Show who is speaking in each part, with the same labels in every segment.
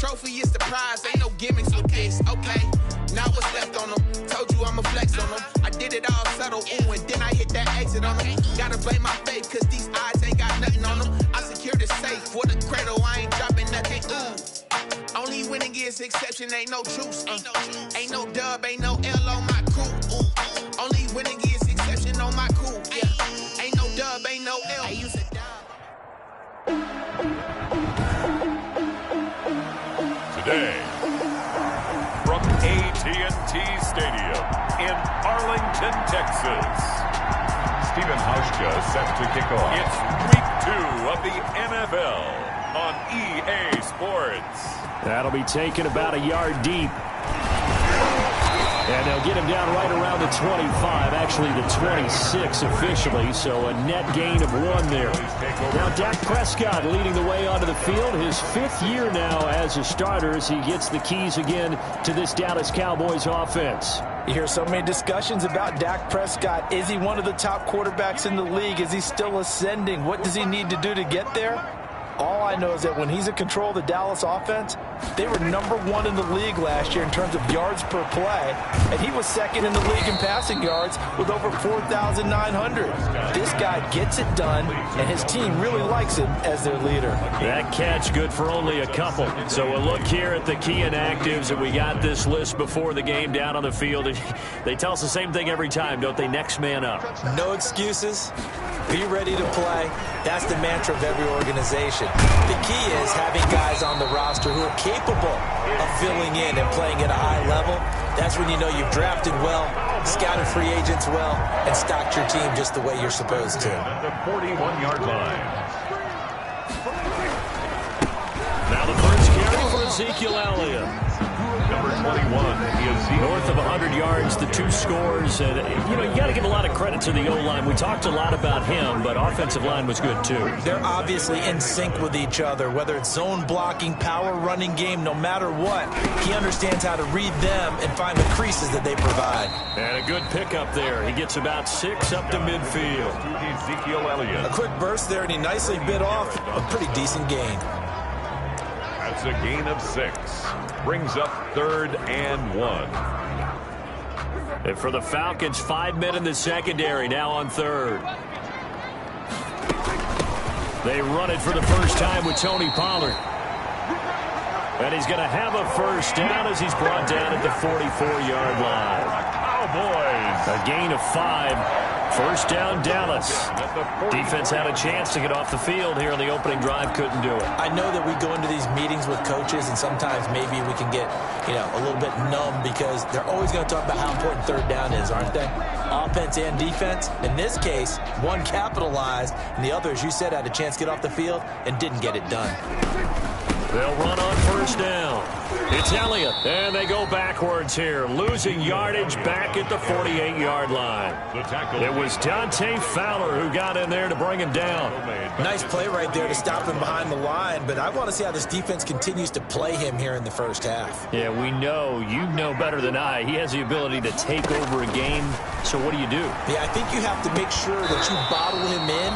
Speaker 1: Trophy is the prize, ain't no gimmicks with this, okay. Now what's left on them? Told you I'ma flex on them. I did it all subtle, ooh, and then I hit that exit on them. Gotta blame my faith, cause these eyes ain't got nothing on them. I secured the safe for the cradle, I ain't dropping nothing, ooh. Only winning is exception, ain't no truce. Ain't no dub, ain't no L on my crew, ooh. Only winning is exception on my crew, yeah. Ain't no dub, ain't no L. I use a dub.
Speaker 2: Today, from AT&T Stadium in Arlington, Texas, Stephen Hauschka set to kick off. It's week 2 of the NFL on EA Sports.
Speaker 3: That'll be taken about a yard deep. And they'll get him down right around the 25, actually the 26 officially, so a net gain of 1 there. Now Dak Prescott leading the way onto the field, his 5th year now as a starter as he gets the keys again to this Dallas Cowboys offense.
Speaker 4: You hear so many discussions about Dak Prescott. Is he one of the top quarterbacks in the league? Is he still ascending? What does he need to do to get there? All I know is that when he's in control of the Dallas offense, they were #1 in the league last year in terms of yards per play, and he was 2nd in the league in passing yards with over 4,900. This guy gets it done, and his team really likes him as their leader.
Speaker 3: That catch good for only a couple. So a look here at the key inactives, and we got this list before the game down on the field. They tell us the same thing every time, don't they? Next man up.
Speaker 4: No excuses. Be ready to play. That's the mantra of every organization. The key is having guys on the roster who are capable of filling in and playing at a high level. That's when you know you've drafted well, scouted free agents well, and stocked your team just the way you're supposed to.
Speaker 2: At the 41-yard line.
Speaker 3: Now the first carry for Ezekiel Elliott.
Speaker 2: Number 21, Ezekiel.
Speaker 3: North of 100 yards, the 2 scores. And, you know, you got to give a lot of credit to the O-line. We talked a lot about him, but offensive line was good, too.
Speaker 4: They're obviously in sync with each other, whether it's zone blocking, power running game, no matter what. He understands how to read them and find the creases that they provide.
Speaker 3: And a good pickup there. He gets about 6 up to midfield.
Speaker 2: To Ezekiel Elliott.
Speaker 4: A quick burst there, and he nicely bit off a pretty decent gain.
Speaker 2: That's a gain of 6. Brings up 3rd and 1.
Speaker 3: And for the Falcons, 5 men in the secondary, now on 3rd. They run it for the first time with Tony Pollard. And he's going to have a first down as he's brought down at the 44-yard line.
Speaker 2: Cowboys.
Speaker 3: A gain of 5. First down, Dallas. Defense had a chance to get off the field here on the opening drive, couldn't do it.
Speaker 4: I know that we go into these meetings with coaches, and sometimes maybe we can get, a little bit numb because they're always going to talk about how important 3rd down is, aren't they? Offense and defense. In this case, one capitalized, and the other, as you said, had a chance to get off the field and didn't get it done.
Speaker 3: They'll run on first down. It's Elliott, and they go backwards here, losing yardage back at the 48-yard line. It was Dante Fowler who got in there to bring him down.
Speaker 4: Nice play right there to stop him behind the line, but I want to see how this defense continues to play him here in the first half.
Speaker 3: Yeah, we know, you know better than I, he has the ability to take over a game, so what do you do?
Speaker 4: Yeah, I think you have to make sure that you bottle him in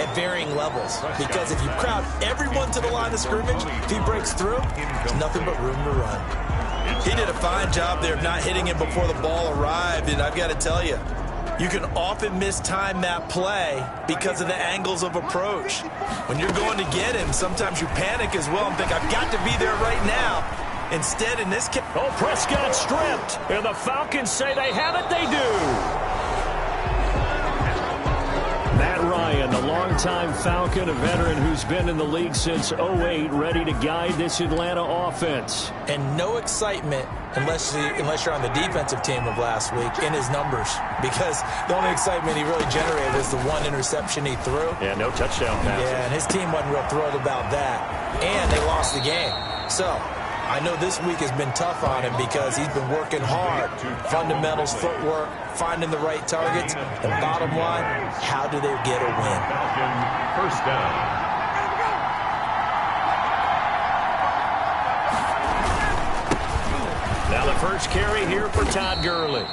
Speaker 4: at varying levels, because if you crowd everyone to the line of scrimmage, if he breaks through, there's nothing but room to run. He did a fine job there of not hitting him before the ball arrived, and I've got to tell you, you can often mistime that play because of the angles of approach. When you're going to get him, sometimes you panic as well and think, I've got to be there right now. Instead, in this case...
Speaker 3: Oh, Prescott stripped, and the Falcons say they have it, they do. Matt Ryan, the longtime Falcon, a veteran who's been in the league since '08, ready to guide this Atlanta offense.
Speaker 4: And no excitement, unless you're on the defensive team of last week, in his numbers. Because the only excitement he really generated was the 1 interception he threw.
Speaker 3: Yeah, no touchdown pass.
Speaker 4: Yeah, and his team wasn't real thrilled about that. And they lost the game. So I know this week has been tough on him because he's been working hard. Fundamentals, footwork, finding the right targets. And bottom line, how do they get a win?
Speaker 2: First down.
Speaker 3: Now the first carry here for Todd Gurley.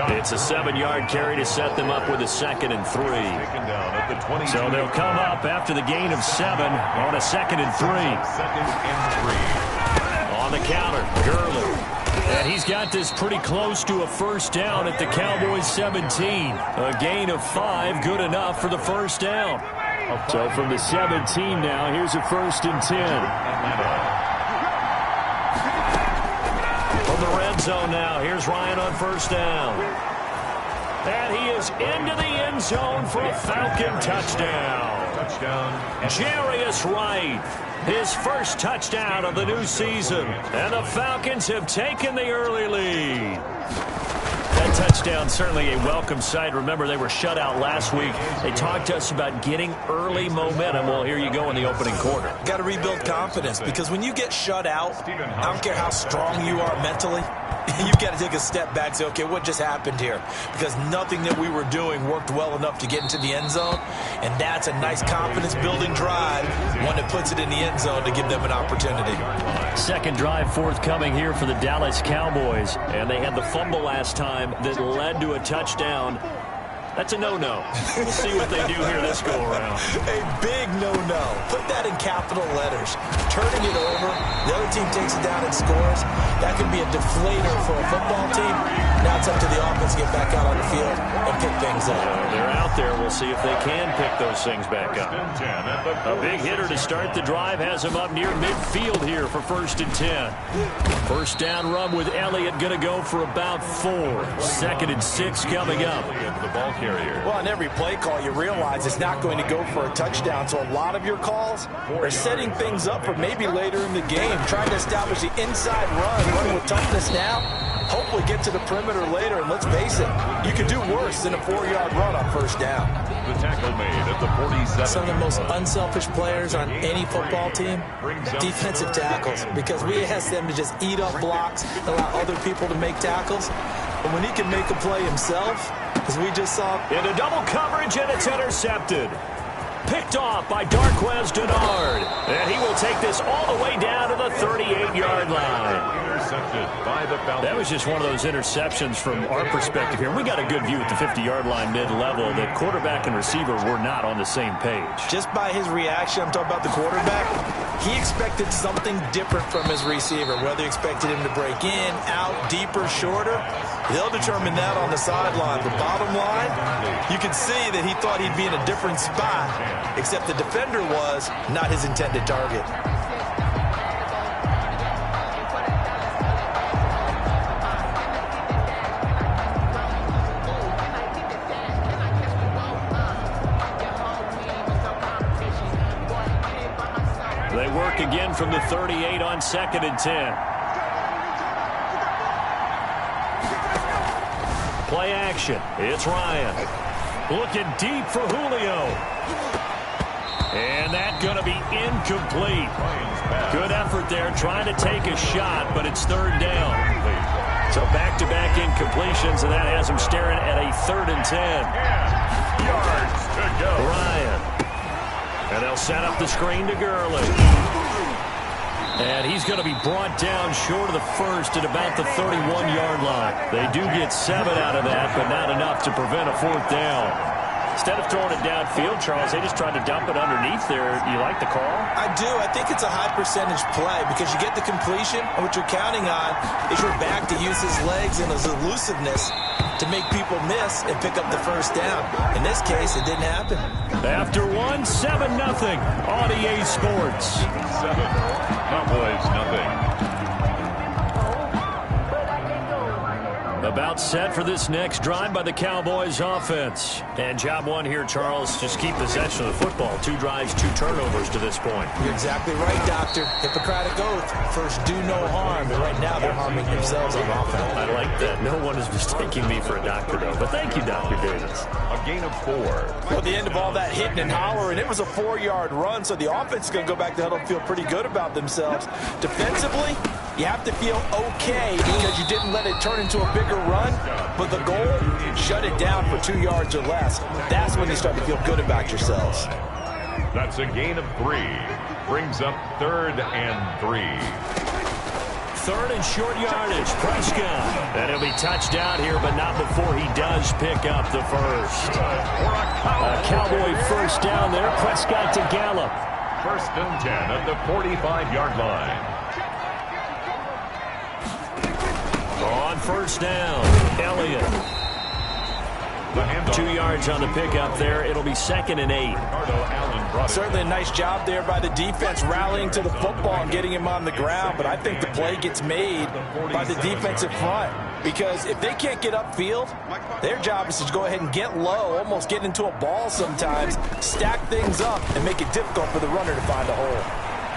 Speaker 3: It's a 7-yard carry to set them up with a 2nd and 3. So they'll come up after the gain of 7 on a 2nd and 3.
Speaker 2: 2nd and 3.
Speaker 3: counter. Gurley. And he's got this pretty close to a first down at the Cowboys 17. A gain of 5, good enough for the first down. So from the 17 now, here's a 1st and 10. From the red zone now, here's Ryan on first down. And he is into the end zone for a Falcon touchdown. Jarius Wright, his first touchdown of the new season. And the Falcons have taken the early lead. That touchdown certainly a welcome sight. Remember, they were shut out last week. They talked to us about getting early momentum. Well, here you go in the opening quarter.
Speaker 4: Got to rebuild confidence, because when you get shut out, I don't care how strong you are mentally, you've got to take a step back and say, okay, what just happened here? Because nothing that we were doing worked well enough to get into the end zone, and that's a nice confidence-building drive, one that puts it in the end zone to give them an opportunity.
Speaker 3: Second drive forthcoming here for the Dallas Cowboys, and they had the fumble last time that led to a touchdown. That's a no-no. We'll see what they do here this go-around.
Speaker 4: A big no-no. Put that in capital letters. Turning it over, the other team takes it down and scores. That can be a deflator for a football team. Now it's up to the offense to get back out on the field and pick things up.
Speaker 3: They're out there. We'll see if they can pick those things back up. A big hitter to start the drive has him up near midfield here for 1st and 10. First down run with Elliott going to go for about 4. 2nd and 6 coming up.
Speaker 2: The ball carrier.
Speaker 4: Well, on every play call, you realize it's not going to go for a touchdown. So a lot of your calls are setting things up for maybe later in the game, trying to establish the inside run, running with toughness now. Hopefully get to the perimeter later, and let's face it, you can do worse than a 4-yard run on first down.
Speaker 2: The tackle made at the 47.
Speaker 4: Some of the most unselfish players on any football team, defensive tackles, because we ask them to just eat up blocks, allow other people to make tackles. But when he can make a play himself, as we just saw,
Speaker 3: into double coverage, and it's intercepted. Picked off by Darquez Denard. And he will take this all the way down to the 38-yard line.
Speaker 2: Intercepted by the Falcons.
Speaker 3: That was just one of those interceptions from our perspective here. We got a good view at the 50-yard line mid-level. The quarterback and receiver were not on the same page.
Speaker 4: Just by his reaction, I'm talking about the quarterback, he expected something different from his receiver, whether he expected him to break in, out, deeper, shorter. They'll determine that on the sideline. But bottom line, you can see that he thought he'd be in a different spot, except the defender was not his intended target.
Speaker 3: They work again from the 38 on 2nd and 10. Play action. It's Ryan. Looking deep for Julio. And that's going to be incomplete. Good effort there trying to take a shot, but it's 3rd down. So back-to-back incompletions, and that has him staring at a 3rd and 10.
Speaker 2: Yards to go.
Speaker 3: Ryan. And they'll set up the screen to Gurley. And he's going to be brought down short of the first at about the 31-yard line. They do get 7 out of that, but not enough to prevent a 4th down. Instead of throwing it downfield, Charles, they just tried to dump it underneath there. You like the call?
Speaker 4: I do. I think it's a high-percentage play because you get the completion, and what you're counting on is your back to use his legs and his elusiveness to make people miss and pick up the first down. In this case, it didn't happen.
Speaker 3: After 1, 7-0 on EA Sports.
Speaker 2: 7. Cowboys nothing.
Speaker 3: About set for this next drive by the Cowboys offense. And job one here, Charles, just keep possession of the football. 2 drives, 2 turnovers to this point.
Speaker 4: You're exactly right, Doctor. Hippocratic oath. First, do no harm. But right now, they're harming themselves on offense.
Speaker 3: I like that. No one is mistaking me for a doctor, though. But thank you, Dr. Davis.
Speaker 2: A gain of 4.
Speaker 4: Well, the end of all that hitting and hollering, it was a 4-yard run, so the offense is going to go back to huddle and feel pretty good about themselves. Defensively, you have to feel okay because you didn't let it turn into a bigger run, but the goal, shut it down for 2 yards or less. That's when you start to feel good about yourselves.
Speaker 2: That's a gain of 3. Brings up 3rd and 3.
Speaker 3: 3rd and short yardage. Prescott. And he'll be touched out here, but not before he does pick up the first. A Cowboy first down there. Prescott to Gallup.
Speaker 2: 1st and 10 at the 45-yard line.
Speaker 3: On first down, Elliott. 2 yards on the pickup there. It'll be 2nd and 8.
Speaker 4: Certainly a nice job there by the defense rallying to the football and getting him on the ground, but I think the play gets made by the defensive front because if they can't get upfield, their job is to go ahead and get low, almost get into a ball sometimes, stack things up, and make it difficult for the runner to find a hole.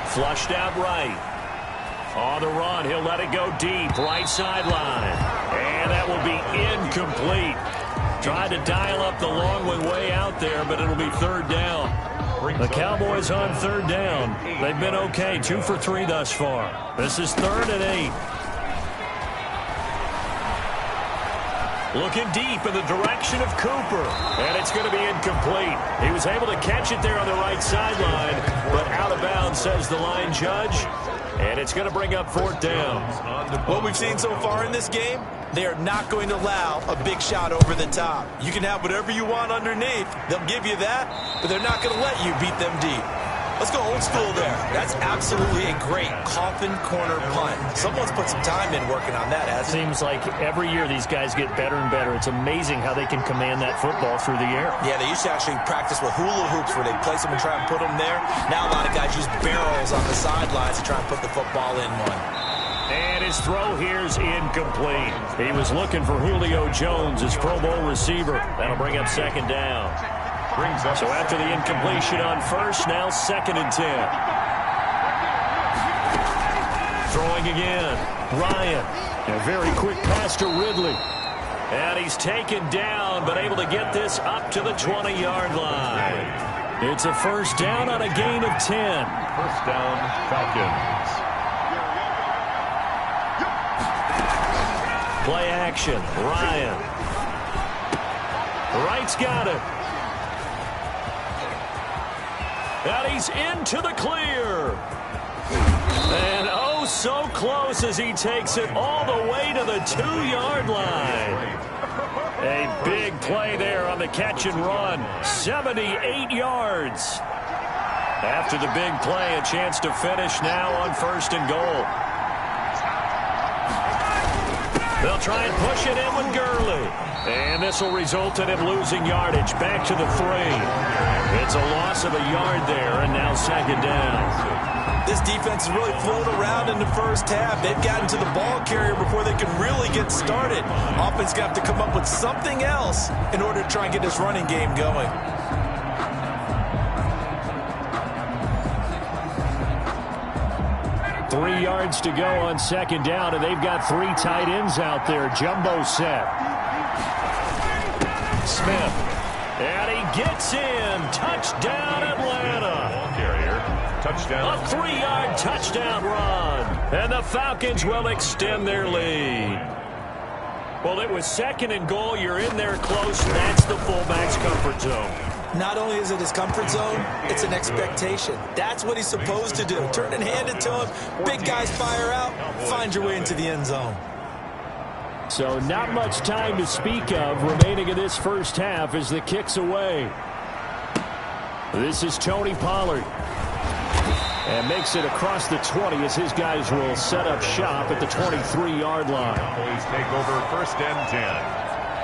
Speaker 3: Flushed out right. On the run, he'll let it go deep, right sideline. And that will be incomplete. Tried to dial up the long one way out there, but it'll be 3rd down. The Cowboys on 3rd down. They've been okay, 2 for 3 thus far. This is 3rd and 8. Looking deep in the direction of Cooper. And it's going to be incomplete. He was able to catch it there on the right sideline, but out of bounds, says the line judge. And it's going to bring up 4th down.
Speaker 4: What we've seen so far in this game, they are not going to allow a big shot over the top. You can have whatever you want underneath. They'll give you that, but they're not going to let you beat them deep. Let's go old school there. That's absolutely a great coffin corner punt. Someone's put some time in working on that, hasn't it?
Speaker 3: Seems like every year these guys get better and better. It's amazing how they can command that football through the air.
Speaker 4: Yeah, they used to actually practice with hula hoops where they place them and try and put them there. Now a lot of guys use barrels on the sidelines to try and put the football in one.
Speaker 3: And his throw here's incomplete. He was looking for Julio Jones, his Pro Bowl receiver. That'll bring up 2nd down. So after the incompletion on first, now 2nd and 10. Throwing again. Ryan. A very quick pass to Ridley. And he's taken down, but able to get this up to the 20-yard line. It's a 1st down on a gain of 10.
Speaker 2: 1st down, Falcons.
Speaker 3: Play action. Ryan. Wright's got it. And he's into the clear. And oh, so close as he takes it all the way to the 2-yard line. A big play there on the catch and run. 78 yards. After the big play, a chance to finish now on 1st and goal. They'll try and push it in with Gurley. And this will result in him losing yardage. Back to the 3. It's a loss of a yard there, and now 2nd down.
Speaker 4: This defense has really flown around in the first half. They've gotten to the ball carrier before they can really get started. Offense got to come up with something else in order to try and get this running game going.
Speaker 3: Three yards to go on 2nd down, and they've got 3 tight ends out there. Jumbo set. Smith. And he gets in. Touchdown, Atlanta.
Speaker 2: Ball carrier. Touchdown.
Speaker 3: A 3-yard touchdown run. And the Falcons will extend their lead. Well, it was 2nd and goal. You're in there close. That's the fullback's comfort zone.
Speaker 4: Not only is it his comfort zone, it's an expectation. That's what he's supposed to do. Turn and hand it to him. Big guys fire out. Find your way into the end zone.
Speaker 3: So not much time to speak of remaining in this first half as the kick's away. This is Tony Pollard. And makes it across the 20 as his guys will set up shop at the 23-yard line.
Speaker 2: Cowboys take over 1st and 10.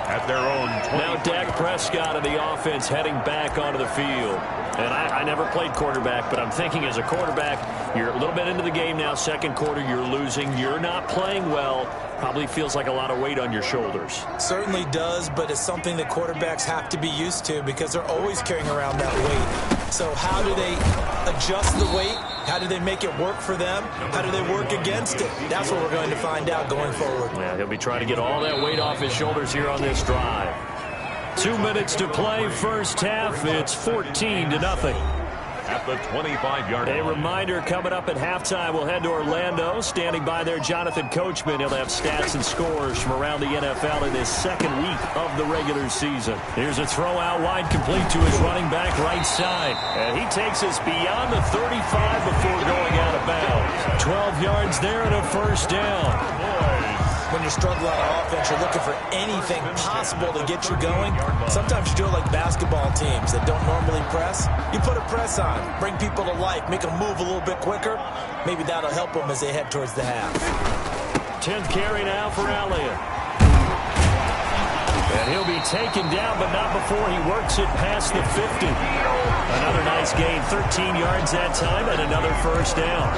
Speaker 2: At their own 20.
Speaker 3: Now Dak Prescott of the offense heading back onto the field. And I never played quarterback, but I'm thinking as a quarterback, you're a little bit into the game now. 2nd quarter, you're losing. You're not playing well. Probably feels like a lot of weight on your shoulders.
Speaker 4: Certainly does, but it's something that quarterbacks have to be used to because they're always carrying around that weight. So how do they adjust the weight? How do they make it work for them? How do they work against it? That's what we're going to find out going forward.
Speaker 3: Yeah, he'll be trying to get all that weight off his shoulders here on this drive. 2 minutes to play, first half. It's 14-0.
Speaker 2: At the 25-yard line.
Speaker 3: A reminder coming up at halftime. We'll head to Orlando. Standing by there, Jonathan Coachman. He'll have stats and scores from around the NFL in his 2nd week of the regular season. Here's a throw out wide, complete to his running back right side. And he takes us beyond the 35 before going out of bounds. 12 yards there and a 1st down.
Speaker 4: When you're struggling on offense, you're looking for anything possible to get you going. Sometimes you do it like basketball teams that don't normally press. You put a press on, bring people to life, make them move a little bit quicker. Maybe that'll help them as they head towards the half.
Speaker 3: 10th carry now for Elliott. And he'll be taken down, but not before he works it past the 50. Another nice gain, 13 yards that time, and another first down.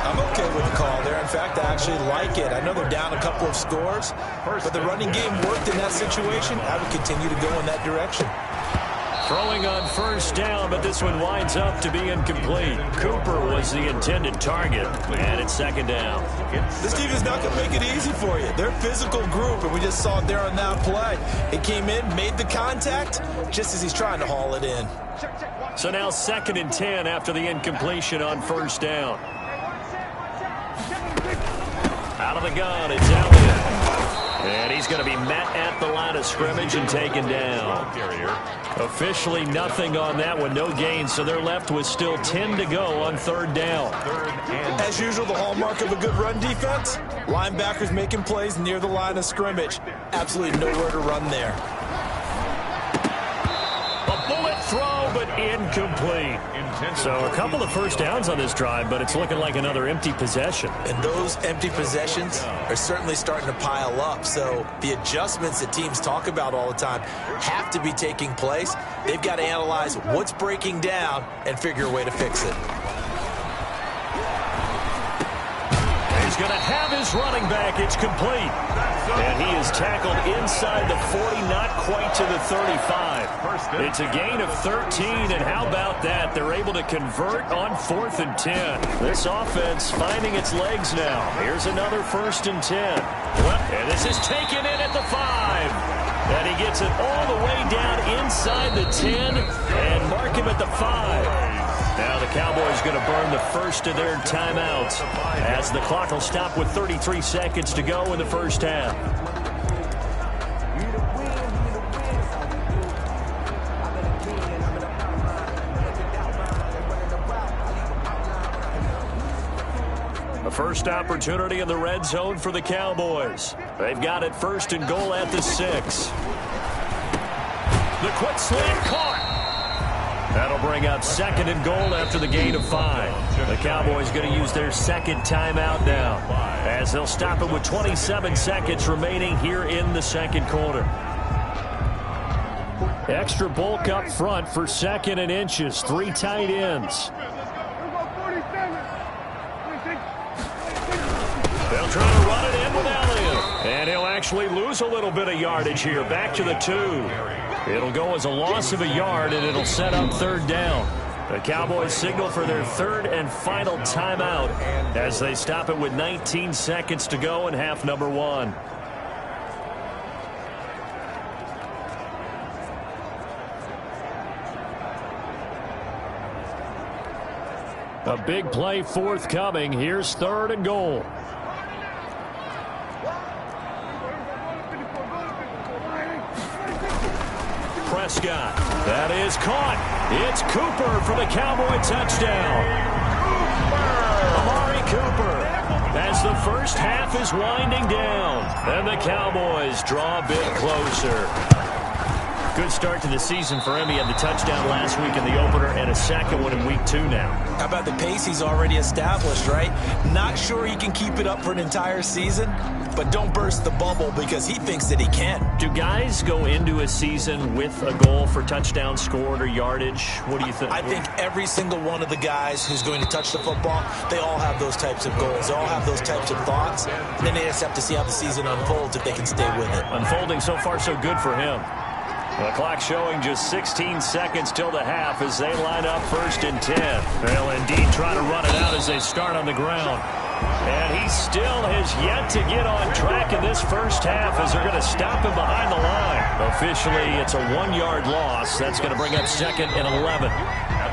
Speaker 4: I'm okay with the call there. In fact, I actually like it. I know they're down a couple of scores, but the running game worked in that situation. I would continue to go in that direction.
Speaker 3: Throwing on first down, but this one winds up to be incomplete. Cooper was the intended target, and it's second down.
Speaker 4: This team is not going to make it easy for you. They're a physical group, and we just saw it there on that play. It came in, made the contact, just as he's trying to haul it in.
Speaker 3: So now 2nd and 10 after the incompletion on first down. Out of the gun, it's Elliott. And he's going to be met at the line of scrimmage and taken down. Officially nothing on that one, no gain, so they're left with still 10 to go on third down.
Speaker 4: As usual, the hallmark of a good run defense, linebackers making plays near the line of scrimmage. Absolutely nowhere to run there.
Speaker 3: A bullet throw, but incomplete. So a couple of first downs on this drive, but it's looking like another empty possession.
Speaker 4: And those empty possessions are certainly starting to pile up. So the adjustments that teams talk about all the time have to be taking place. They've got to analyze what's breaking down and figure a way to fix it.
Speaker 3: He's going to have his running back. It's complete. And he is tackled inside the 40, not quite to the 35. It's a gain of 13, and how about that? They're able to convert on 4th and 10. This offense finding its legs now. Here's another 1st and 10. And this is taken in at the 5. And he gets it all the way down inside the 10 and mark him at the 5. Now the Cowboys going to burn the first of their timeouts as the clock will stop with 33 seconds to go in the first half. A first opportunity in the red zone for the Cowboys. They've got it 1st and goal at the 6. The quick slant caught. That'll bring up 2nd and goal after the gain of 5. The Cowboys going to use their 2nd timeout now as they'll stop it with 27 seconds remaining here in the 2nd quarter. Extra bulk up front for 2nd and inches. 3 tight ends. They'll try to run it in with Elliott. And he'll actually lose a little bit of yardage here. Back to the 2. It'll go as a loss of a yard, and it'll set up 3rd down. The Cowboys signal for their 3rd and final timeout as they stop it with 19 seconds to go in half number 1. A big play forthcoming. Here's 3rd and goal. Prescott. That is caught. It's Cooper for the Cowboy touchdown. Amari Cooper as the first half is winding down. And the Cowboys draw a bit closer. Good start to the season for him. He had the touchdown last week in the opener and a second one in week 2 now.
Speaker 4: How about the pace he's already established, right? Not sure he can keep it up for an entire season, but don't burst the bubble because he thinks that he can.
Speaker 3: Do guys go into a season with a goal for touchdown scored or yardage? What do you think?
Speaker 4: I think every single one of the guys who's going to touch the football, they all have those types of goals. They all have those types of thoughts. And then they just have to see how the season unfolds if they can stay with it.
Speaker 3: Unfolding so far so good for him. The clock showing just 16 seconds till the half as they line up 1st and 10. They'll indeed try to run it out as they start on the ground. And he still has yet to get on track in this first half as they're going to stop him behind the line. Officially, it's a 1-yard loss. That's going to bring up 2nd and 11.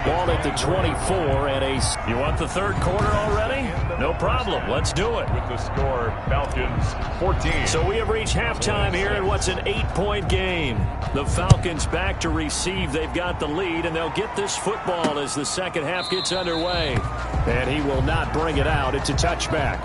Speaker 3: Ball at the 24 and a... You want the 3rd quarter already? No problem. Let's do it.
Speaker 2: With the score, Falcons 14.
Speaker 3: So we have reached halftime here in what's an 8-point game. The Falcons back to receive. They've got the lead, and they'll get this football as the second half gets underway. And he will not bring it out. It's a touchback.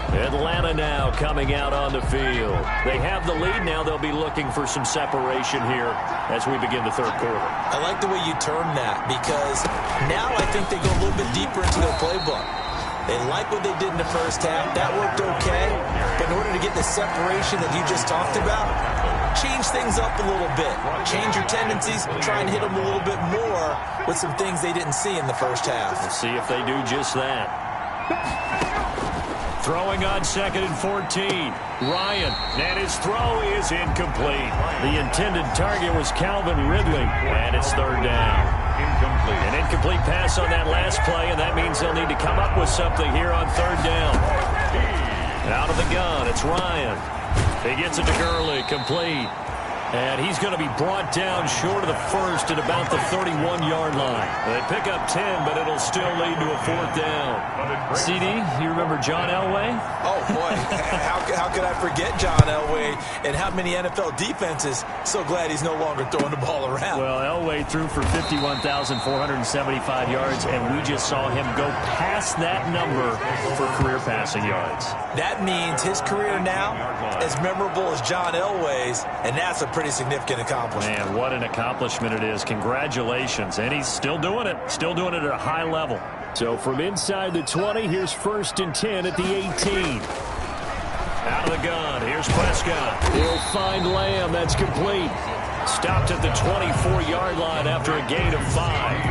Speaker 3: Atlanta now coming out on the field. They have the lead now. They'll be looking for some separation here as we begin the 3rd quarter.
Speaker 4: I like the way you term that because now I think they go a little bit deeper into their playbook. They like what they did in the first half. That worked okay. But in order to get the separation that you just talked about, change things up a little bit. Change your tendencies. Try and hit them a little bit more with some things they didn't see in the first half.
Speaker 3: We'll see if they do just that. Throwing on 2nd and 14. Ryan, and his throw is incomplete. The intended target was Calvin Ridley, and it's 3rd down.
Speaker 2: Incomplete.
Speaker 3: An incomplete pass on that last play, and that means they'll need to come up with something here on 3rd down. Out of the gun, it's Ryan. He gets it to Gurley, complete. And he's going to be brought down short of the first at about the 31-yard line. They pick up 10, but it'll still lead to a 4th down. CD, you remember John Elway?
Speaker 4: Oh, boy. How could I forget John Elway and how many NFL defenses? So glad he's no longer throwing the ball around.
Speaker 3: Well, Elway threw for 51,475 yards, and we just saw him go past that number for career passing yards.
Speaker 4: That means his career now is memorable as John Elway's, and that's a pretty significant accomplishment.
Speaker 3: Man, what an accomplishment it is. Congratulations. And he's still doing it. Still doing it at a high level. So from inside the 20, here's 1st and 10 at the 18. Out of the gun. Here's Prescott. He'll find Lamb. That's complete. Stopped at the 24-yard line after a gain of 5.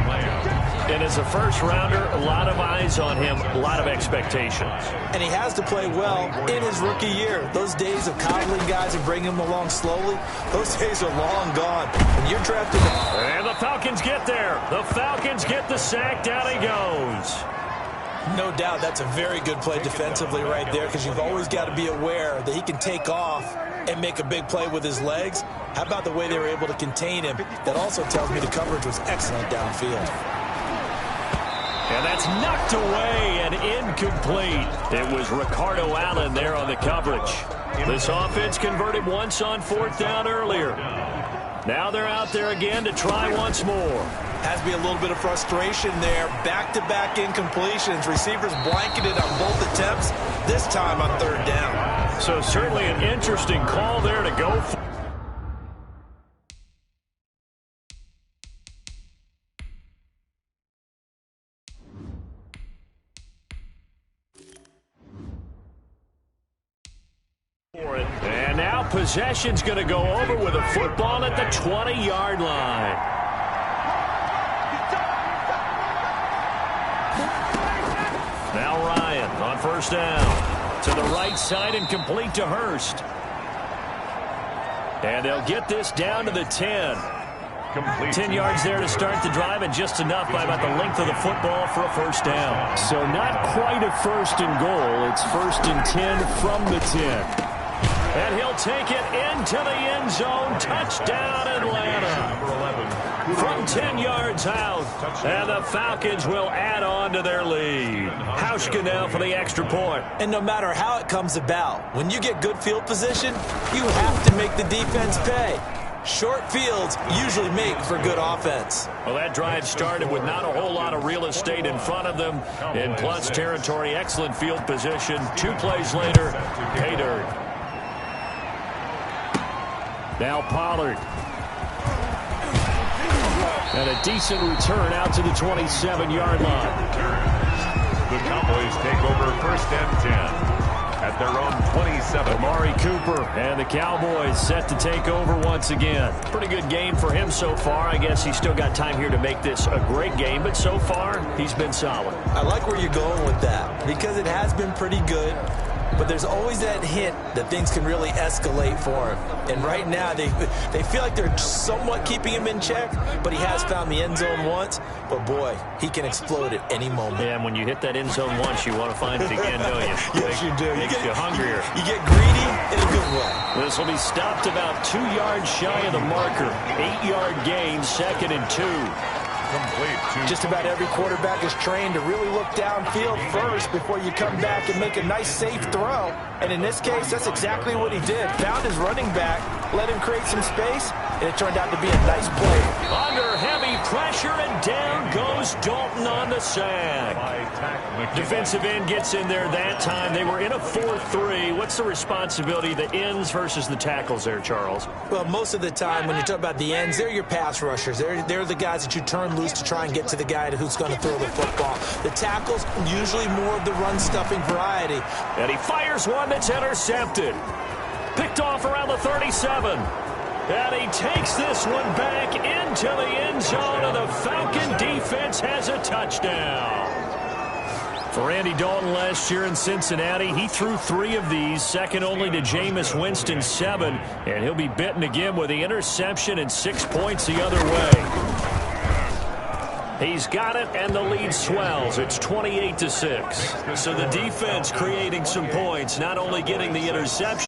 Speaker 3: And as a first-rounder, a lot of eyes on him, a lot of expectations.
Speaker 4: And he has to play well in his rookie year. Those days of coddling guys and bringing them along slowly, those days are long gone. And you're drafted.
Speaker 3: And the Falcons get there. The Falcons get the sack. Down he goes.
Speaker 4: No doubt that's a very good play defensively right there, because you've always got to be aware that he can take off and make a big play with his legs. How about the way they were able to contain him? That also tells me the coverage was excellent downfield.
Speaker 3: And that's knocked away and incomplete. It was Ricardo Allen there on the coverage. This offense converted once on 4th down earlier. Now they're out there again to try once more.
Speaker 4: Has to be a little bit of frustration there. Back-to-back incompletions. Receivers blanketed on both attempts, this time on 3rd down.
Speaker 3: So certainly an interesting call there to go for. And now possession's going to go over with a football at the 20-yard line. Now Ryan on 1st down. To the right side and complete to Hurst. And they'll get this down to the 10.
Speaker 2: Complete.
Speaker 3: 10 yards there to start the drive, and just enough by about the length of the football for a 1st down. So not quite a 1st and goal. It's 1st and 10 from the 10. And he'll take it into the end zone. Touchdown, Atlanta. From 10 yards out. And the Falcons will add on to their lead. Hauschka now for the extra point.
Speaker 4: And no matter how it comes about, when you get good field position, you have to make the defense pay. Short fields usually make for good offense.
Speaker 3: Well, that drive started with not a whole lot of real estate in front of them. In plus territory, excellent field position. 2 plays later, pay dirt. Now Pollard. And a decent return out to the 27-yard line.
Speaker 2: The Cowboys take over 1st and 10 at their own 27.
Speaker 3: Amari Cooper and the Cowboys set to take over once again. Pretty good game for him so far. I guess he's still got time here to make this a great game, but so far he's been solid.
Speaker 4: I like where you're going with that, because it has been pretty good. But there's always that hint that things can really escalate for him. And right now, they feel like they're somewhat keeping him in check, but he has found the end zone once. But, boy, he can explode at any moment.
Speaker 3: Yeah, and when you hit that end zone once, you want to find it again, don't you?
Speaker 4: Yes, you do.
Speaker 3: Makes you hungrier.
Speaker 4: You get greedy in a good way.
Speaker 3: This will be stopped about 2 yards shy of the marker. 8-yard gain, 2nd and 2.
Speaker 2: Complete.
Speaker 4: Just about every quarterback is trained to really look downfield first before you come back and make a nice, safe throw. And in this case, that's exactly what he did. Found his running back, let him create some space, and it turned out to be a nice play.
Speaker 3: Under heavy pressure, and down goes Dalton on the sack. Defensive end gets in there that time. They were in a 4-3. What's the responsibility, the ends versus the tackles there, Charles?
Speaker 4: Well, most of the time when you talk about the ends, they're your pass rushers. They're the guys that you turn loose to try and get to the guy who's going to throw the football. The tackles, usually more of the run-stuffing variety.
Speaker 3: And he fires one that's intercepted. Picked off around the 37. And he takes this one back into the end zone, and the Falcon defense has a touchdown. For Andy Dalton last year in Cincinnati, he threw 3 of these, second only to Jameis Winston 7, and he'll be bitten again with the interception and 6 points the other way. He's got it, and the lead swells. It's 28-6. So the defense creating some points, not only getting the interception.